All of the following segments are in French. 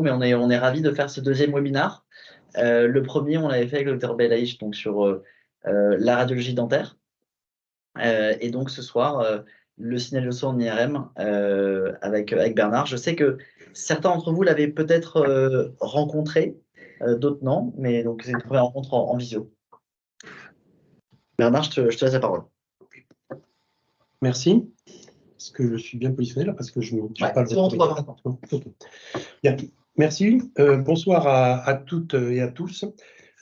Mais on est ravis de faire ce deuxième webinar. Le premier, on l'avait fait avec le Dr Belaïch, donc sur la radiologie dentaire. Et donc ce soir, le signal en IRM avec Bernard. Je sais que certains d'entre vous l'avaient peut-être rencontré, d'autres non, mais donc c'est une première rencontre en visio. Bernard, je te laisse la parole. Merci. Est-ce que je suis bien positionné là? Parce que je ne suis pas le retrouve. Okay. Bien. Merci. Bonsoir à toutes et à tous.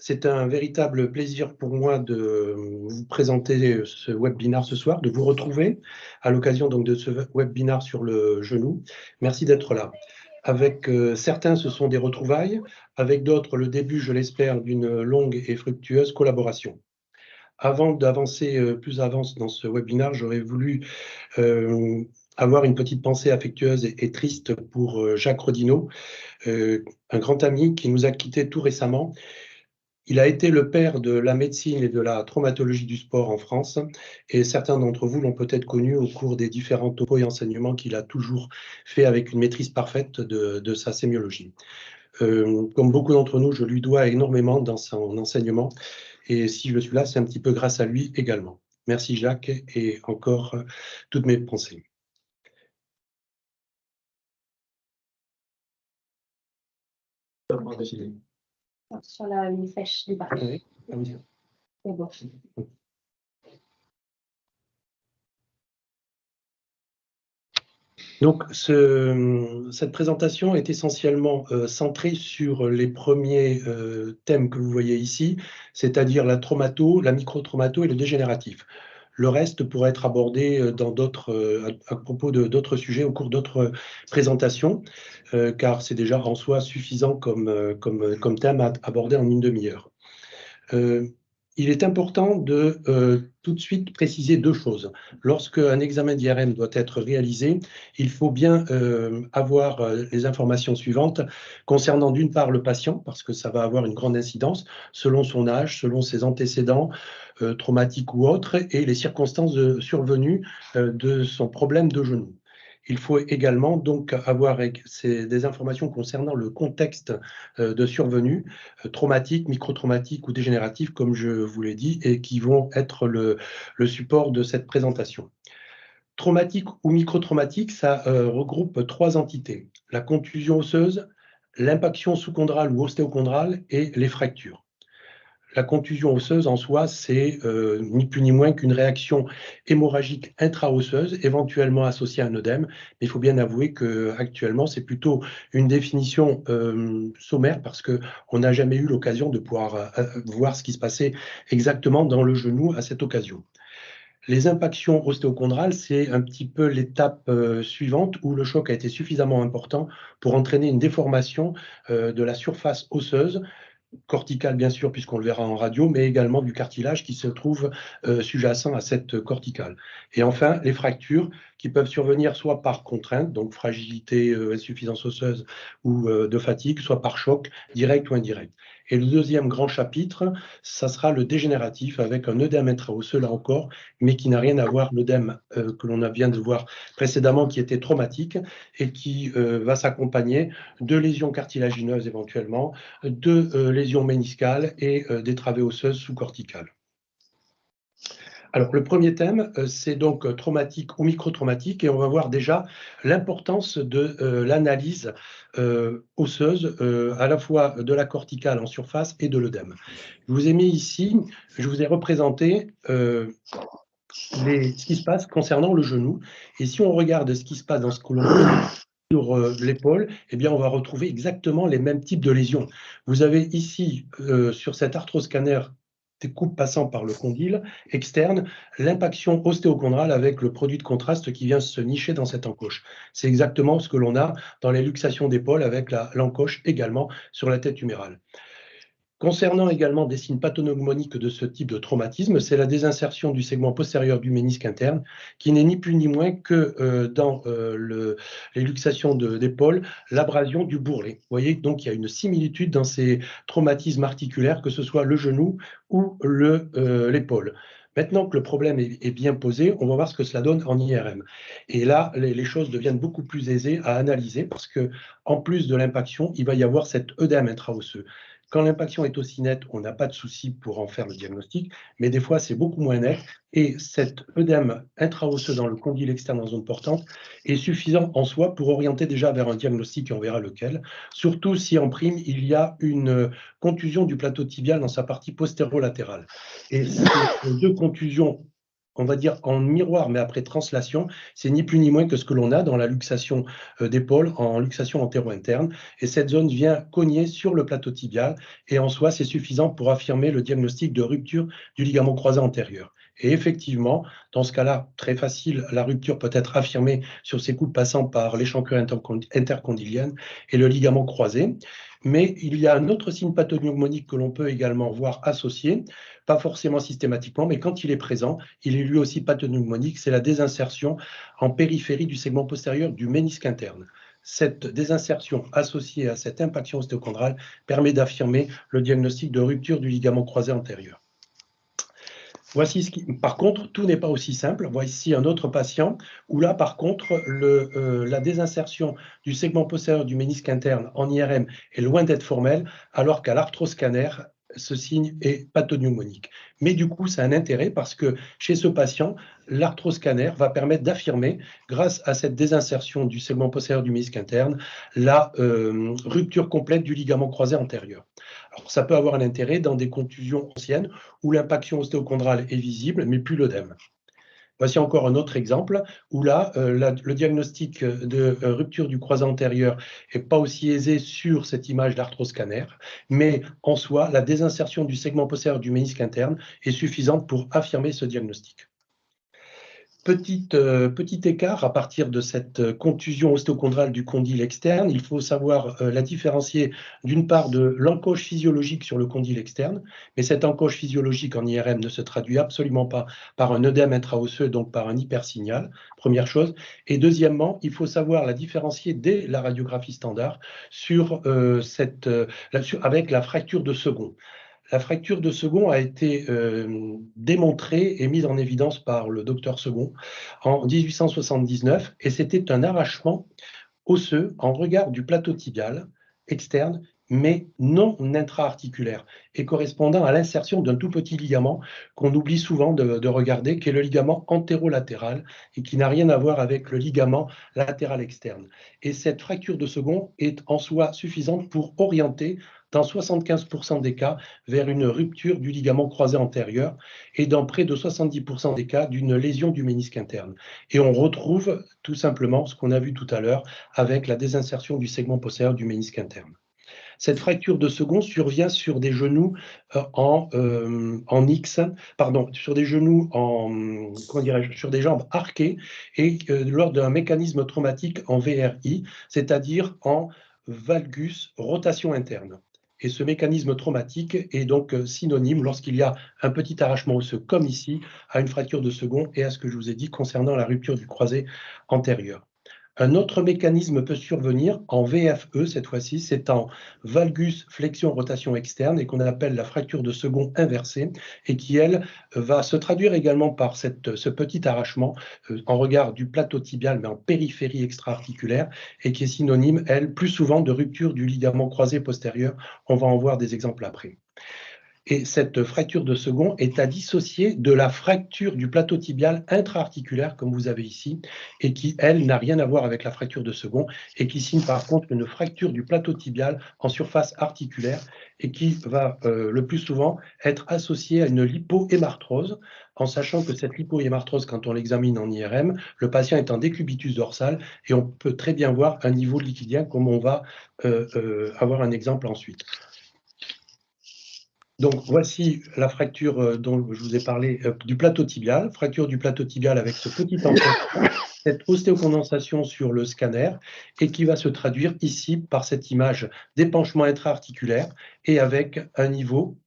C'est un véritable plaisir pour moi de vous présenter ce webinar ce soir, de vous retrouver à l'occasion donc de ce webinar sur le genou. Merci d'être là. Avec certains, ce sont des retrouvailles. Avec d'autres, le début, je l'espère, d'une longue et fructueuse collaboration. Avant d'avancer plus avance dans ce webinaire, j'aurais voulu avoir une petite pensée affectueuse et triste pour Jacques Rodinot, un grand ami qui nous a quittés tout récemment. Il a été le père de la médecine et de la traumatologie du sport en France, et certains d'entre vous l'ont peut-être connu au cours des différents topos et enseignements qu'il a toujours fait avec une maîtrise parfaite de sa sémiologie. Comme beaucoup d'entre nous, je lui dois énormément dans son enseignement. Et si je suis là, c'est un petit peu grâce à lui également. Merci Jacques, et encore toutes mes pensées. Sur la flèche du bas. Oui. C'est bon. Donc, cette présentation est essentiellement centrée sur les premiers thèmes que vous voyez ici, c'est-à-dire la traumato, la microtraumato et le dégénératif. Le reste pourrait être abordé dans à propos d'autres sujets au cours d'autres présentations, car c'est déjà en soi suffisant comme thème à aborder en une demi-heure. Il est important de tout de suite préciser deux choses. Lorsqu'un examen d'IRM doit être réalisé, il faut bien avoir les informations suivantes concernant d'une part le patient, parce que ça va avoir une grande incidence selon son âge, selon ses antécédents traumatiques ou autres, et les circonstances survenues de son problème de genou. Il faut également donc avoir des informations concernant le contexte de survenue, traumatique, microtraumatique ou dégénératif, comme je vous l'ai dit, et qui vont être le support de cette présentation. Traumatique ou microtraumatique, ça regroupe trois entités: la contusion osseuse, l'impaction sous-chondrale ou ostéochondrale et les fractures. La contusion osseuse en soi, c'est ni plus ni moins qu'une réaction hémorragique intra-osseuse, éventuellement associée à un œdème. Mais il faut bien avouer qu'actuellement, c'est plutôt une définition sommaire, parce qu'on n'a jamais eu l'occasion de pouvoir voir ce qui se passait exactement dans le genou à cette occasion. Les impactions ostéochondrales, c'est un petit peu l'étape suivante où le choc a été suffisamment important pour entraîner une déformation de la surface osseuse, corticale bien sûr, puisqu'on le verra en radio, mais également du cartilage qui se trouve sous-jacent à cette corticale. Et enfin, les fractures qui peuvent survenir soit par contrainte, donc fragilité, insuffisance osseuse ou de fatigue, soit par choc direct ou indirect. Et le deuxième grand chapitre, ça sera le dégénératif, avec un œdème intraosseux là encore, mais qui n'a rien à voir l'œdème que l'on vient de voir précédemment, qui était traumatique et qui va s'accompagner de lésions cartilagineuses éventuellement, de lésions méniscales et des travées osseuses sous-corticales. Alors, le premier thème, c'est donc traumatique ou microtraumatique, et on va voir déjà l'importance de l'analyse osseuse, à la fois de la corticale en surface et de l'œdème. Je vous ai mis ici, je vous ai représenté ce qui se passe concernant le genou, et si on regarde ce qui se passe dans ce que l'on connaît sur l'épaule, eh bien, on va retrouver exactement les mêmes types de lésions. Vous avez ici, sur cet arthroscanner, des coupes passant par le condyle externe, l'impaction ostéochondrale avec le produit de contraste qui vient se nicher dans cette encoche. C'est exactement ce que l'on a dans les luxations d'épaule avec l'encoche également sur la tête humérale. Concernant également des signes pathognomoniques de ce type de traumatisme, c'est la désinsertion du segment postérieur du ménisque interne, qui n'est ni plus ni moins que dans les luxations d'épaule, l'abrasion du bourrelet. Vous voyez, donc il y a une similitude dans ces traumatismes articulaires, que ce soit le genou ou l'épaule. Maintenant que le problème est bien posé, on va voir ce que cela donne en IRM. Et là, les choses deviennent beaucoup plus aisées à analyser parce que, en plus de l'impaction, il va y avoir cet œdème intraosseux. Quand l'impaction est aussi nette, on n'a pas de souci pour en faire le diagnostic, mais des fois, c'est beaucoup moins net. Et cet œdème intraosseux dans le condyle externe en zone portante est suffisant en soi pour orienter déjà vers un diagnostic, et on verra lequel, surtout si en prime, il y a une contusion du plateau tibial dans sa partie postérolatérale. Et ces deux contusions, on va dire en miroir, mais après translation, c'est ni plus ni moins que ce que l'on a dans la luxation d'épaule en luxation antéro-interne. Et cette zone vient cogner sur le plateau tibial. Et en soi, c'est suffisant pour affirmer le diagnostic de rupture du ligament croisé antérieur. Et effectivement, dans ce cas-là, très facile, la rupture peut être affirmée sur ces coups passant par l'échancrure intercondylienne et le ligament croisé. Mais il y a un autre signe pathognomonique que l'on peut également voir associé, pas forcément systématiquement, mais quand il est présent, il est lui aussi pathognomonique, c'est la désinsertion en périphérie du segment postérieur du ménisque interne. Cette désinsertion associée à cette impaction ostéochondrale permet d'affirmer le diagnostic de rupture du ligament croisé antérieur. Voici ce qui... Par contre, tout n'est pas aussi simple. Voici un autre patient où là, par contre, la désinsertion du segment postérieur du ménisque interne en IRM est loin d'être formelle, alors qu'à l'arthroscanner, ce signe est pathognomonique. Mais du coup, ça a un intérêt parce que chez ce patient, l'arthroscanner va permettre d'affirmer, grâce à cette désinsertion du segment postérieur du ménisque interne, la rupture complète du ligament croisé antérieur. Alors, ça peut avoir un intérêt dans des contusions anciennes où l'impaction ostéochondrale est visible, mais plus l'œdème. Voici encore un autre exemple où là, le diagnostic de rupture du croisé antérieur n'est pas aussi aisé sur cette image d'arthroscanner, mais en soi, la désinsertion du segment postérieur du ménisque interne est suffisante pour affirmer ce diagnostic. Petit écart à partir de cette contusion ostéochondrale du condyle externe. Il faut savoir la différencier d'une part de l'encoche physiologique sur le condyle externe, mais cette encoche physiologique en IRM ne se traduit absolument pas par un œdème intraosseux, donc par un hypersignal, première chose. Et deuxièmement, il faut savoir la différencier dès la radiographie standard avec la fracture de second. La fracture de second a été démontrée et mise en évidence par le docteur Second en 1879 et c'était un arrachement osseux en regard du plateau tibial externe mais non intra-articulaire et correspondant à l'insertion d'un tout petit ligament qu'on oublie souvent de regarder, qui est le ligament antérolatéral et qui n'a rien à voir avec le ligament latéral externe. Et cette fracture de second est en soi suffisante pour orienter dans 75% des cas vers une rupture du ligament croisé antérieur et dans près de 70% des cas d'une lésion du ménisque interne. Et on retrouve tout simplement ce qu'on a vu tout à l'heure avec la désinsertion du segment postérieur du ménisque interne. Cette fracture de second survient sur des genoux en X, pardon, sur des genoux comment dirais-je, sur des jambes arquées et lors d'un mécanisme traumatique en VRI, c'est-à-dire en valgus rotation interne. Et ce mécanisme traumatique est donc synonyme, lorsqu'il y a un petit arrachement osseux, comme ici, à une fracture de second et à ce que je vous ai dit concernant la rupture du croisé antérieur. Un autre mécanisme peut survenir en VFE, cette fois-ci, c'est en valgus flexion rotation externe et qu'on appelle la fracture de second inversée et qui, elle, va se traduire également par ce petit arrachement en regard du plateau tibial, mais en périphérie extra-articulaire et qui est synonyme, elle, plus souvent de rupture du ligament croisé postérieur. On va en voir des exemples après. Et cette fracture de second est à dissocier de la fracture du plateau tibial intra-articulaire, comme vous avez ici, et qui, elle, n'a rien à voir avec la fracture de second, et qui signe par contre une fracture du plateau tibial en surface articulaire, et qui va le plus souvent être associée à une lipohémarthrose, en sachant que cette lipohémarthrose, quand on l'examine en IRM, le patient est en décubitus dorsal, et on peut très bien voir un niveau liquidien, comme on va avoir un exemple ensuite. Donc, voici la fracture dont je vous ai parlé du plateau tibial, fracture du plateau tibial avec ce petit emplacement, cette ostéocondensation sur le scanner et qui va se traduire ici par cette image d'épanchement intra-articulaire et avec un niveau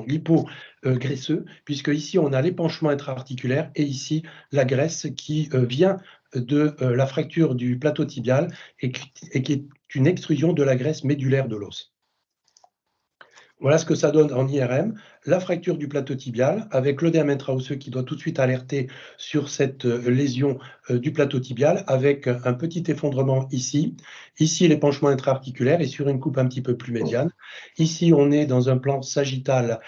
lipo-graisseux, puisque ici on a l'épanchement intra-articulaire et ici la graisse qui vient de la fracture du plateau tibial et qui est une extrusion de la graisse médulaire de l'os. Voilà ce que ça donne en IRM, la fracture du plateau tibial avec l'œdème intraosseux qui doit tout de suite alerter sur cette lésion du plateau tibial avec un petit effondrement ici. Ici, l'épanchement intra-articulaire et sur une coupe un petit peu plus médiane. Ici, on est dans un plan sagittal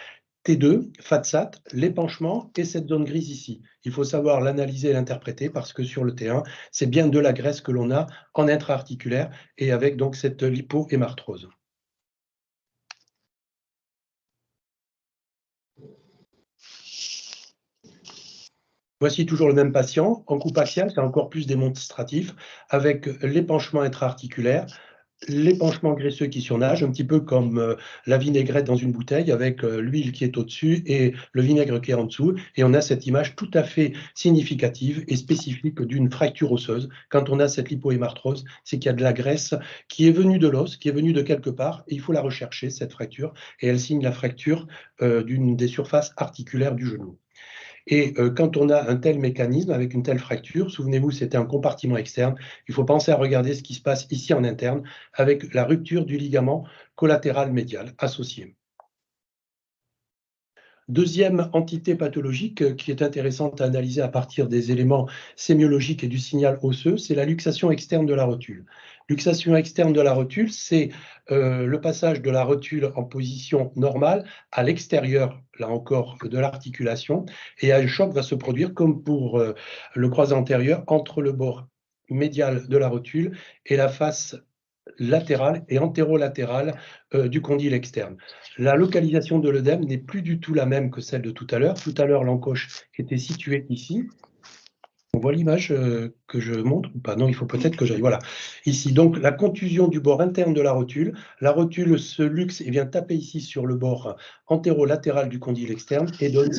T2, FATSAT, l'épanchement et cette zone grise ici. Il faut savoir l'analyser et l'interpréter parce que sur le T1, c'est bien de la graisse que l'on a en intra-articulaire et avec donc cette lipohémarthrose. Voici toujours le même patient, en coupe axiale, c'est encore plus démonstratif, avec l'épanchement intra-articulaire, l'épanchement graisseux qui surnage, un petit peu comme la vinaigrette dans une bouteille, avec l'huile qui est au-dessus et le vinaigre qui est en dessous. Et on a cette image tout à fait significative et spécifique d'une fracture osseuse. Quand on a cette lipohémarthrose, c'est qu'il y a de la graisse qui est venue de l'os, qui est venue de quelque part, et il faut la rechercher, cette fracture, et elle signe la fracture d'une des surfaces articulaires du genou. Et quand on a un tel mécanisme avec une telle fracture, souvenez-vous, c'était un compartiment externe, il faut penser à regarder ce qui se passe ici en interne avec la rupture du ligament collatéral médial associé. Deuxième entité pathologique qui est intéressante à analyser à partir des éléments sémiologiques et du signal osseux, c'est la luxation externe de la rotule. Luxation externe de la rotule, c'est le passage de la rotule en position normale à l'extérieur, là encore, de l'articulation, et un choc va se produire, comme pour le croisé antérieur, entre le bord médial de la rotule et la face latérale et antérolatérale du condyle externe. La localisation de l'œdème n'est plus du tout la même que celle de tout à l'heure. Tout à l'heure, l'encoche était située ici. On voit l'image que je montre ou pas? Non, il faut peut-être que j'aille. Voilà, ici. Donc, la contusion du bord interne de la rotule se luxe et vient taper ici sur le bord antérolatéral du condyle externe et donne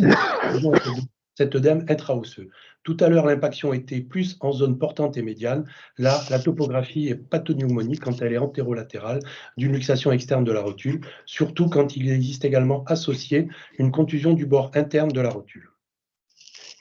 cet œdème intraosseux. Tout à l'heure, l'impaction était plus en zone portante et médiane. Là, la topographie est pathognomonique quand elle est antérolatérale d'une luxation externe de la rotule, surtout quand il existe également associé une contusion du bord interne de la rotule.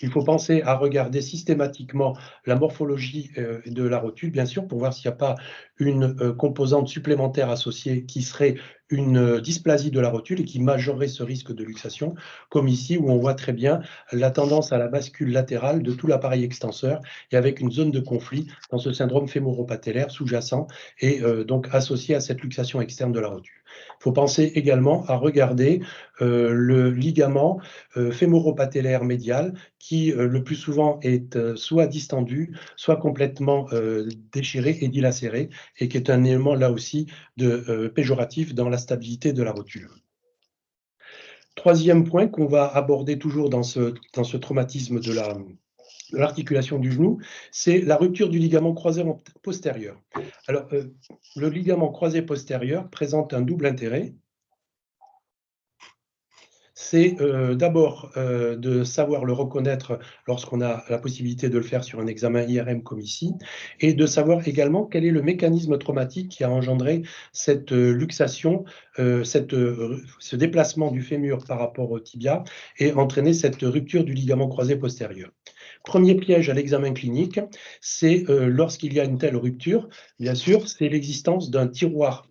Il faut penser à regarder systématiquement la morphologie de la rotule, bien sûr, pour voir s'il n'y a pas une composante supplémentaire associée qui serait une dysplasie de la rotule et qui majorerait ce risque de luxation, comme ici où on voit très bien la tendance à la bascule latérale de tout l'appareil extenseur et avec une zone de conflit dans ce syndrome fémoro-patellaire sous-jacent et donc associé à cette luxation externe de la rotule. Il faut penser également à regarder le ligament fémoro-patellaire médial qui le plus souvent est soit distendu, soit complètement déchiré et dilacéré, et qui est un élément là aussi péjoratif dans la stabilité de la rotule. Troisième point qu'on va aborder toujours dans ce traumatisme de l'articulation du genou, c'est la rupture du ligament croisé postérieur. Alors, le ligament croisé postérieur présente un double intérêt. C'est d'abord de savoir le reconnaître lorsqu'on a la possibilité de le faire sur un examen IRM comme ici, et de savoir également quel est le mécanisme traumatique qui a engendré cette luxation, ce déplacement du fémur par rapport au tibia et entraîné cette rupture du ligament croisé postérieur. Premier piège à l'examen clinique, c'est lorsqu'il y a une telle rupture, bien sûr, c'est l'existence d'un tiroir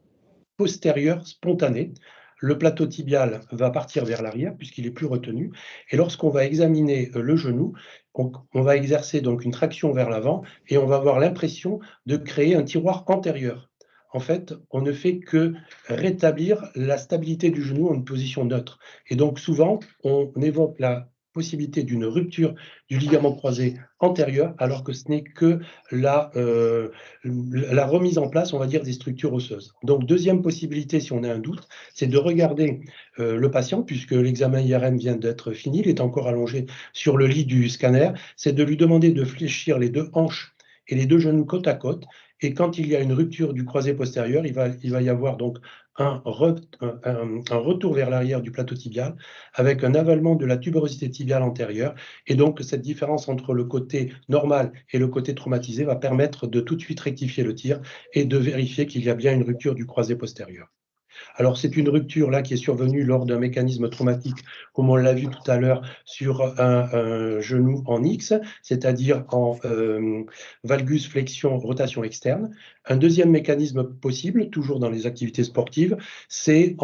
postérieur spontané. Le plateau tibial va partir vers l'arrière puisqu'il est plus retenu. Et lorsqu'on va examiner le genou, on va exercer donc une traction vers l'avant et on va avoir l'impression de créer un tiroir antérieur. En fait, on ne fait que rétablir la stabilité du genou en une position neutre. Et donc souvent, on évoque la possibilité d'une rupture du ligament croisé antérieur, alors que ce n'est que la remise en place, on va dire, des structures osseuses. Donc, deuxième possibilité, si on a un doute, c'est de regarder le patient, puisque l'examen IRM vient d'être fini, il est encore allongé sur le lit du scanner, c'est de lui demander de fléchir les deux hanches et les deux genoux côte à côte. Et quand il y a une rupture du croisé postérieur, il va y avoir donc un retour vers l'arrière du plateau tibial avec un avalement de la tuberosité tibiale antérieure. Et donc, cette différence entre le côté normal et le côté traumatisé va permettre de tout de suite rectifier le tir et de vérifier qu'il y a bien une rupture du croisé postérieur. Alors, c'est une rupture là qui est survenue lors d'un mécanisme traumatique, comme on l'a vu tout à l'heure, sur un genou en X, c'est-à-dire en valgus flexion rotation externe. Un deuxième mécanisme possible, toujours dans les activités sportives, c'est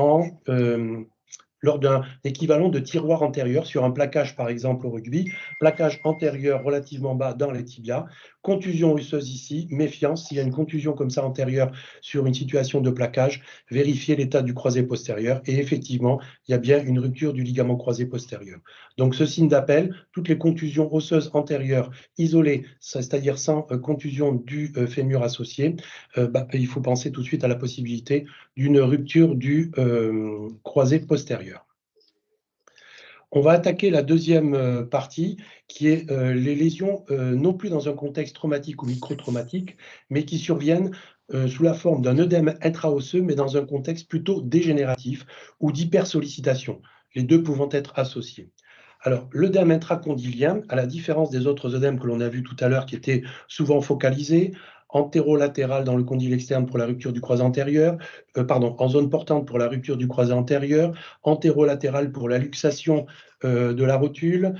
lors d'un équivalent de tiroir antérieur sur un plaquage, par exemple au rugby, plaquage antérieur relativement bas dans les tibias, contusion osseuse ici, méfiance, s'il y a une contusion comme ça antérieure sur une situation de plaquage, vérifiez l'état du croisé postérieur et effectivement, il y a bien une rupture du ligament croisé postérieur. Donc ce signe d'appel, toutes les contusions osseuses antérieures isolées, c'est-à-dire sans contusion du fémur associé, il faut penser tout de suite à la possibilité d'une rupture du croisé postérieur. On va attaquer la deuxième partie, qui est les lésions, non plus dans un contexte traumatique ou micro-traumatique, mais qui surviennent sous la forme d'un œdème intraosseux, mais dans un contexte plutôt dégénératif ou d'hypersollicitation, les deux pouvant être associés. Alors, l'œdème intracondylien, à la différence des autres œdèmes que l'on a vus tout à l'heure, qui étaient souvent focalisés, antérolatéral dans le condyle externe pour la rupture du croisé antérieur, en zone portante pour la rupture du croisé antérieur, antérolatéral pour la luxation de la rotule,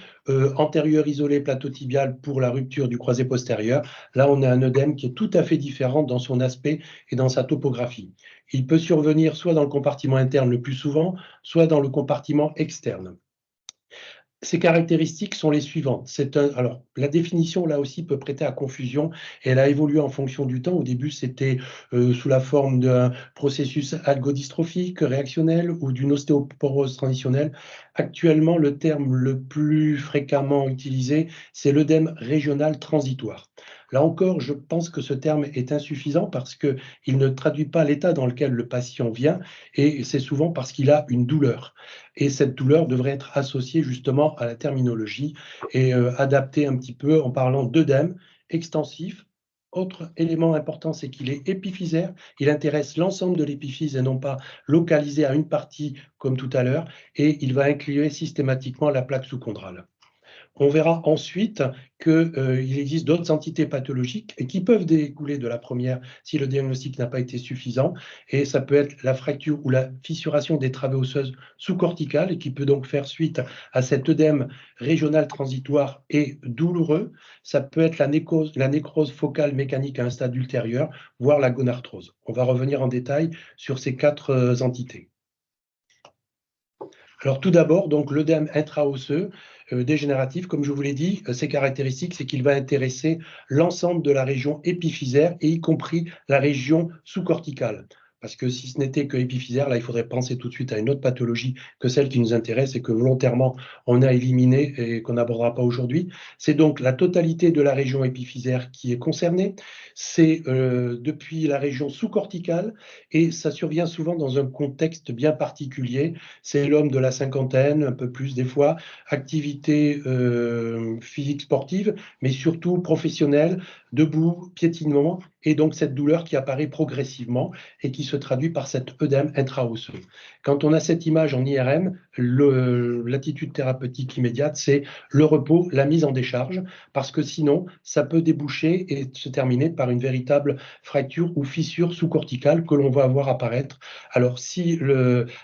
antérieur isolé plateau-tibial pour la rupture du croisé postérieur. Là, on a un œdème qui est tout à fait différent dans son aspect et dans sa topographie. Il peut survenir soit dans le compartiment interne le plus souvent, soit dans le compartiment externe. Ces caractéristiques sont les suivantes. Alors, la définition, là aussi, peut prêter à confusion et elle a évolué en fonction du temps. Au début, c'était sous la forme d'un processus algodystrophique réactionnel ou d'une ostéoporose transitionnelle. Actuellement, le terme le plus fréquemment utilisé, c'est l'œdème régional transitoire. Là encore, je pense que ce terme est insuffisant parce qu'il ne traduit pas l'état dans lequel le patient vient et c'est souvent parce qu'il a une douleur. Et cette douleur devrait être associée justement à la terminologie et adaptée un petit peu en parlant d'œdème extensif. Autre élément important, c'est qu'il est épiphysaire. Il intéresse l'ensemble de l'épiphyse et non pas localisé à une partie comme tout à l'heure. Et il va inclure systématiquement la plaque sous-chondrale. On verra ensuite qu'il existe d'autres entités pathologiques et qui peuvent découler de la première si le diagnostic n'a pas été suffisant. Et ça peut être la fracture ou la fissuration des travées osseuses sous-corticales et qui peut donc faire suite à cet œdème régional transitoire et douloureux. Ça peut être la nécrose focale mécanique à un stade ultérieur, voire la gonarthrose. On va revenir en détail sur ces quatre entités. Alors tout d'abord, donc l'œdème intraosseux dégénératif, comme je vous l'ai dit, ses caractéristiques, c'est qu'il va intéresser l'ensemble de la région épiphysaire et y compris la région sous-corticale. Parce que si ce n'était que épiphysaire, là, il faudrait penser tout de suite à une autre pathologie que celle qui nous intéresse et que volontairement on a éliminée et qu'on n'abordera pas aujourd'hui. C'est donc la totalité de la région épiphysaire qui est concernée. C'est depuis la région sous-corticale et ça survient souvent dans un contexte bien particulier. C'est l'homme de la cinquantaine, un peu plus des fois, activité physique sportive, mais surtout professionnelle, debout, piétinement, et donc cette douleur qui apparaît progressivement et qui se traduit par cet œdème intraosseux. Quand on a cette image en IRM, l'attitude thérapeutique immédiate, c'est le repos, la mise en décharge, parce que sinon, ça peut déboucher et se terminer par une véritable fracture ou fissure sous-corticale que l'on va voir apparaître. Alors, si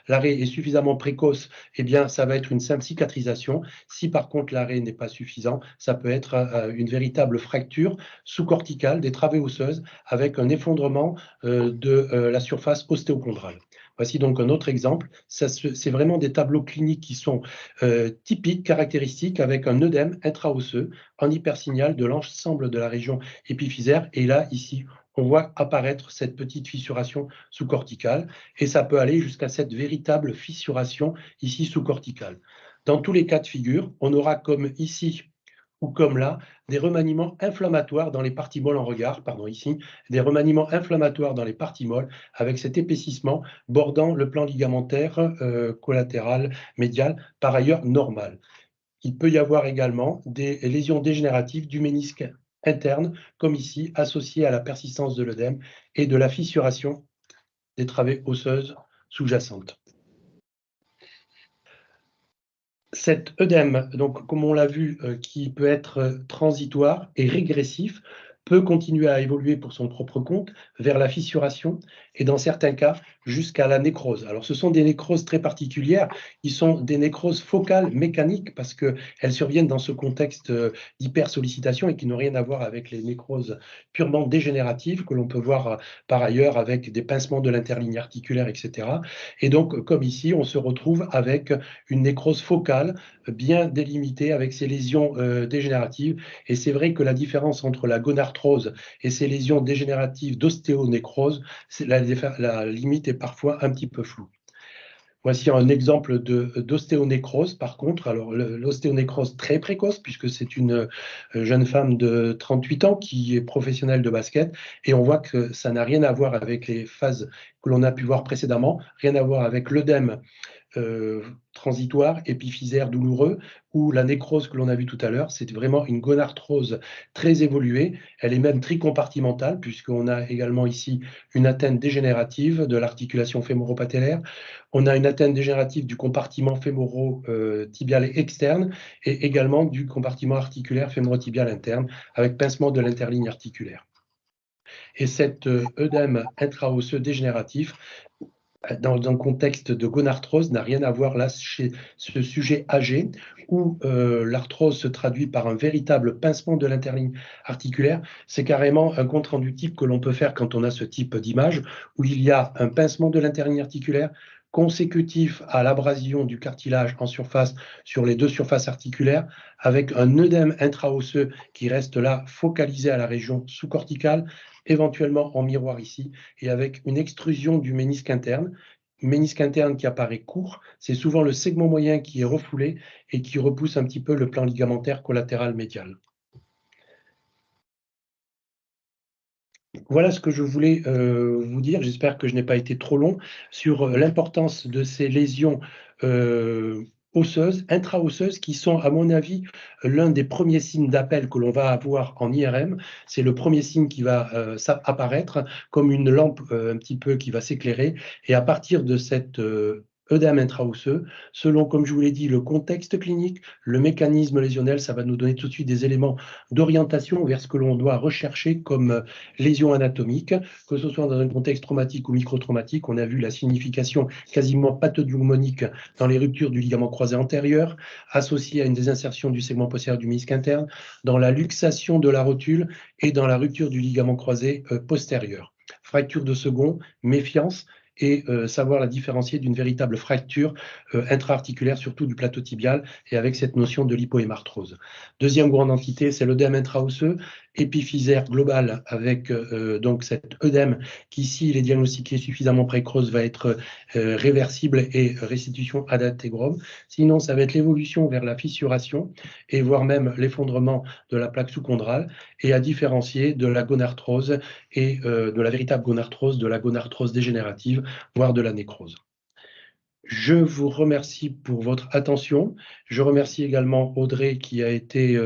l'arrêt est suffisamment précoce, eh bien, ça va être une simple cicatrisation. Si par contre l'arrêt n'est pas suffisant, ça peut être une véritable fracture sous-corticale des travées osseuses avec un effondrement de la surface ostéochondrale. Voici donc un autre exemple. C'est vraiment des tableaux cliniques qui sont typiques, caractéristiques, avec un œdème intraosseux en hypersignal de l'ensemble de la région épiphysaire. Et là, ici, on voit apparaître cette petite fissuration sous-corticale et ça peut aller jusqu'à cette véritable fissuration ici sous-corticale. Dans tous les cas de figure, on aura comme ici ou comme là, des remaniements inflammatoires dans les parties molles en regard, des remaniements inflammatoires dans les parties molles avec cet épaississement bordant le plan ligamentaire collatéral médial, par ailleurs normal. Il peut y avoir également des lésions dégénératives du ménisque interne, comme ici, associées à la persistance de l'œdème et de la fissuration des travées osseuses sous-jacentes. Cet œdème, donc, comme on l'a vu, qui peut être transitoire et régressif, peut continuer à évoluer pour son propre compte vers la fissuration et dans certains cas jusqu'à la nécrose. Alors ce sont des nécroses très particulières, ils sont des nécroses focales mécaniques parce qu'elles surviennent dans ce contexte d'hypersollicitation et qui n'ont rien à voir avec les nécroses purement dégénératives que l'on peut voir par ailleurs avec des pincements de l'interligne articulaire, etc. Et donc, comme ici, on se retrouve avec une nécrose focale bien délimitée avec ces lésions dégénératives. Et c'est vrai que la différence entre la gonarthrose et ces lésions dégénératives d'ostéonécrose, la limite est parfois un petit peu floue. Voici un exemple d'ostéonécrose, par contre. Alors, l'ostéonécrose très précoce, puisque c'est une jeune femme de 38 ans qui est professionnelle de basket. Et on voit que ça n'a rien à voir avec les phases que l'on a pu voir précédemment, rien à voir avec l'œdème transitoire, épiphysaire douloureux, ou la nécrose que l'on a vu tout à l'heure. C'est vraiment une gonarthrose très évoluée. Elle est même tricompartimentale, puisqu'on a également ici une atteinte dégénérative de l'articulation fémoro-patellaire. On a une atteinte dégénérative du compartiment fémoro-tibial externe et également du compartiment articulaire fémoro-tibial interne, avec pincement de l'interligne articulaire. Et cet œdème intraosseux dégénératif, dans un contexte de gonarthrose, n'a rien à voir là chez ce sujet âgé où l'arthrose se traduit par un véritable pincement de l'interligne articulaire. C'est carrément un compte-rendu type que l'on peut faire quand on a ce type d'image où il y a un pincement de l'interligne articulaire consécutif à l'abrasion du cartilage en surface sur les deux surfaces articulaires, avec un œdème intraosseux qui reste là focalisé à la région sous-corticale, éventuellement en miroir ici, et avec une extrusion du ménisque interne qui apparaît court. C'est souvent le segment moyen qui est refoulé et qui repousse un petit peu le plan ligamentaire collatéral médial. Voilà ce que je voulais vous dire. J'espère que je n'ai pas été trop long sur l'importance de ces lésions osseuses, intra-osseuses, qui sont, à mon avis, l'un des premiers signes d'appel que l'on va avoir en IRM. C'est le premier signe qui va apparaître comme une lampe un petit peu qui va s'éclairer. Et à partir de cette œdème intraosseux, selon, comme je vous l'ai dit, le contexte clinique, le mécanisme lésionnel, ça va nous donner tout de suite des éléments d'orientation vers ce que l'on doit rechercher comme lésion anatomique, que ce soit dans un contexte traumatique ou microtraumatique. On a vu la signification quasiment pathognomonique dans les ruptures du ligament croisé antérieur, associée à une désinsertion du segment postérieur du ménisque interne, dans la luxation de la rotule et dans la rupture du ligament croisé postérieur. Fracture de second, méfiance, et savoir la différencier d'une véritable fracture intra-articulaire, surtout du plateau tibial, et avec cette notion de lipohémarthrose. Deuxième grande entité, c'est l'œdème intraosseux, épiphysaire global, avec donc cet œdème qui, s'il est diagnostiqué suffisamment précoce, va être réversible et restitution ad integrum. Sinon, ça va être l'évolution vers la fissuration et voire même l'effondrement de la plaque sous-chondrale, et à différencier de la gonarthrose et de la véritable gonarthrose, de la gonarthrose dégénérative, voire de la nécrose. Je vous remercie pour votre attention. Je remercie également Audrey qui a été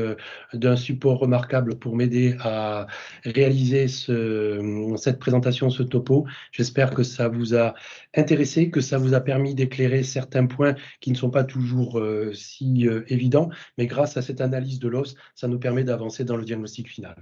d'un support remarquable pour m'aider à réaliser cette présentation, ce topo. J'espère que ça vous a intéressé, que ça vous a permis d'éclairer certains points qui ne sont pas toujours si évidents, mais grâce à cette analyse de l'os, ça nous permet d'avancer dans le diagnostic final.